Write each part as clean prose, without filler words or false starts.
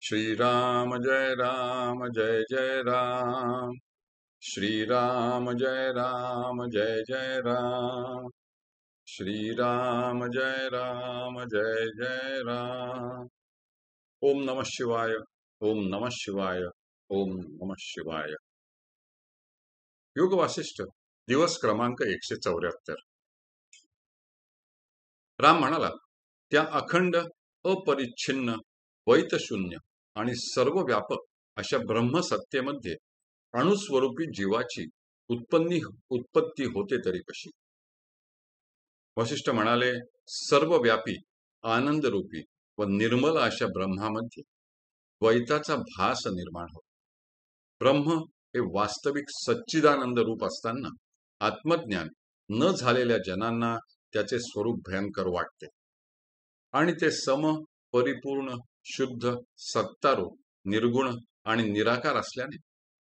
श्रीराम जय जय राम। श्रीराम जय जय राम। श्रीराम जय जय राम। ओम नमः शिवाय। ओम नमः शिवाय। ओम नमः शिवाय। योग वासिष्ठ दिवस क्रमांक 174। राम म्हणाला, त्या अखंड अपरिच्छिन्न द्वैतशून्य आणि सर्व व्यापक अशा ब्रह्मसत्तेमध्ये अणुस्वरूपी जीवाची उत्पत्ती होते तरी कशी? वशिष्ठ म्हणाले, सर्व व्यापी आनंदरूपी व निर्मल अशा ब्रह्मामध्ये द्वैताचा भास निर्माण होतो. ब्रह्म हे वास्तविक सच्चिदानंद रूप असताना आत्मज्ञान न झालेल्या जनांना त्याचे स्वरूप भयंकर वाटते आणि ते सम, परिपूर्ण, शुद्ध, सत्तारूप, निर्गुण आणि निराकार असल्याने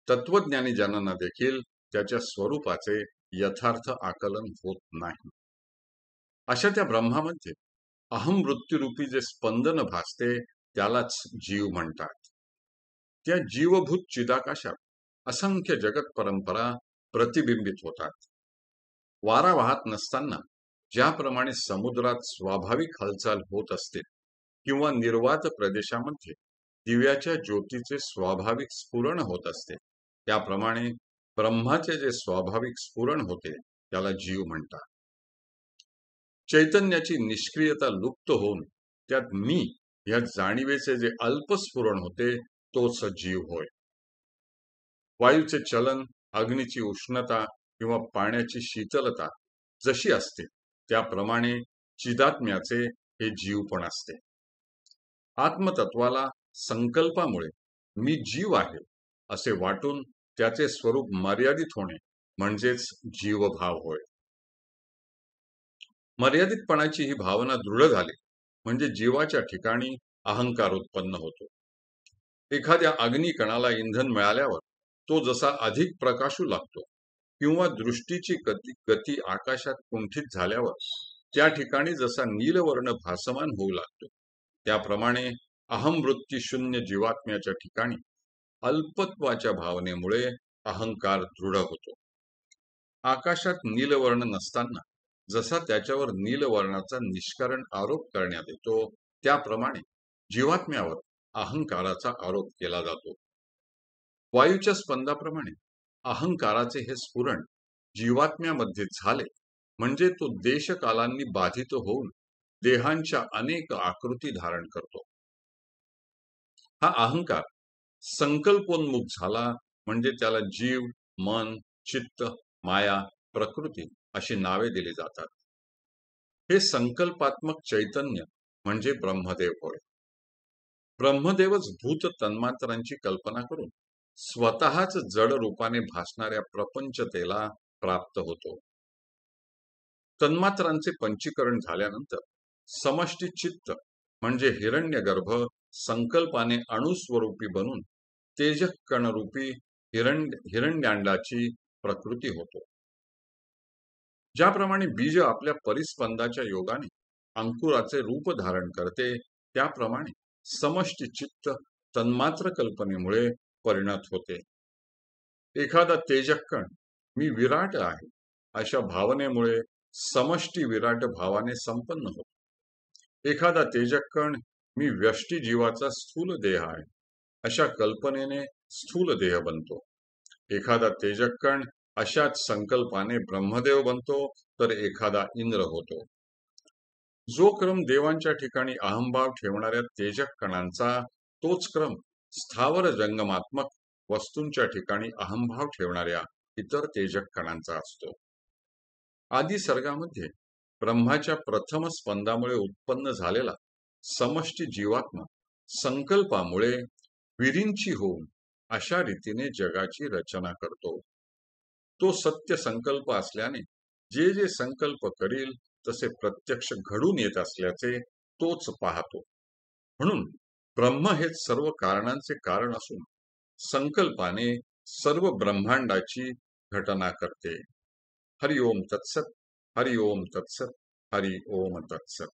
तत्वज्ञानी जनांना देखील त्याच्या स्वरूपाचे यथार्थ आकलन होत नाही. अशा त्या ब्रह्मामध्ये अहम वृत्तीरूपी जे स्पंदन भासते त्यालाच जीव म्हणतात. त्या जीवभूत चिदाकाशात असंख्य जगत परंपरा प्रतिबिंबित होतात. वारा वाहत नसताना ज्याप्रमाणे समुद्रात स्वाभाविक हालचाल होत असते किंवा निर्वात प्रदेशामध्ये दिव्याच्या ज्योतीचे स्वाभाविक स्फुरण होत असते, त्याप्रमाणे ब्रह्माचे जे स्वाभाविक स्फुरण होते त्याला जीव म्हणतात. चैतन्याची निष्क्रियता लुप्त होऊन त्यात मी या जाणीवेचे जे अल्पस्फुरण होते तोच जीव होय. वायूचे चलन, अग्नीची उष्णता किंवा पाण्याची शीतलता जशी असते त्याप्रमाणे चिदात्म्याचे हे जीव पण असते. आत्मतत्वाला संकल्पामुळे मी जीव आहे असे वाटून त्याचे स्वरूप मर्यादित होणे म्हणजेच जीवभाव होय. मर्यादितपणाची ही भावना दृढ झाली म्हणजे जीवाच्या ठिकाणी अहंकार उत्पन्न होतो. एखाद्या अग्निकणाला इंधन मिळाल्यावर तो जसा अधिक प्रकाशू लागतो किंवा दृष्टीची गती आकाशात कुंठित झाल्यावर त्या ठिकाणी जसा नीलवर्ण भासमान होऊ लागतो, त्याप्रमाणे अहमवृत्ती शून्य जीवात्म्याच्या ठिकाणी अल्पत्वाच्या भावनेमुळे अहंकार दृढ होतो. आकाशात नीलवर्ण नसताना जसा त्याच्यावर नीलवर्णाचा निष्करण आरोप करण्यात येतो, त्याप्रमाणे जीवात्म्यावर अहंकाराचा आरोप केला जातो. वायूच्या स्पंदाप्रमाणे अहंकाराचे हे स्फुरण जीवात्म्यामध्ये झाले म्हणजे तो देशकालांनी बाधित होऊन देहांच्या अनेक आकृती धारण करतो. हा अहंकार संकल्पोन्मुख झाला म्हणजे त्याला जीव, मन, चित्त, माया, प्रकृती अशी नावे दिली जातात. हे संकल्पात्मक चैतन्य म्हणजे ब्रह्मदेव होय. ब्रह्मदेवच भूत तन्मात्रांची कल्पना करून स्वतःच जड रूपाने भासणाऱ्या प्रपंचतेला प्राप्त होतो. तन्मात्रांचे पंचीकरण झाल्यानंतर समष्टी चित्त म्हणजे हिरण्यगर्भ संकल्पाने अणुस्वरूपी बनून तेजक कणरूपी हिरण्यांडाची प्रकृती होतो. ज्याप्रमाणे बीज आपल्या परिस्पंदाच्या योगाने अंकुराचे रूप धारण करते, त्याप्रमाणे समष्टी चित्त तन्मात्र कल्पनेमुळे परिणत होते. एखादा तेजक कण मी विराट आहे अशा भावनेमुळे समष्टी विराट भावाने संपन्न होतो. एखादा तेजक कण मी व्यष्टी जीवाचा स्थूल देह आहे अशा कल्पनेने स्थूल देह बनतो. एखादा तेजक कण अशाच संकल्पाने ब्रह्मदेव बनतो तर एखादा इंद्र होतो. जो क्रम देवांच्या ठिकाणी अहंभाव ठेवणाऱ्या तेजक कणांचा, तोच क्रम स्थावर जंगमात्मक वस्तूंच्या ठिकाणी अहंभाव ठेवणाऱ्या इतर तेजक कणांचा असतो. आदी सर्गामध्ये ब्रह्माच्या प्रथम स्पंदामुळे उत्पन्न झालेला समष्टी जीवात्मा संकल्पामुळे विरिंची होऊन अशा रीतीने जगाची रचना करतो. तो सत्य संकल्प असल्याने जे जे संकल्प करील तसे प्रत्यक्ष घडून येत असल्याचे तोच पाहतो. म्हणून ब्रह्म हेच सर्व कारणांचे कारण असून संकल्पाने सर्व ब्रह्मांडाची घटना करते. हरि ओम तत्सत. हरि ओम तत्सत. हरि ओम तत्सत.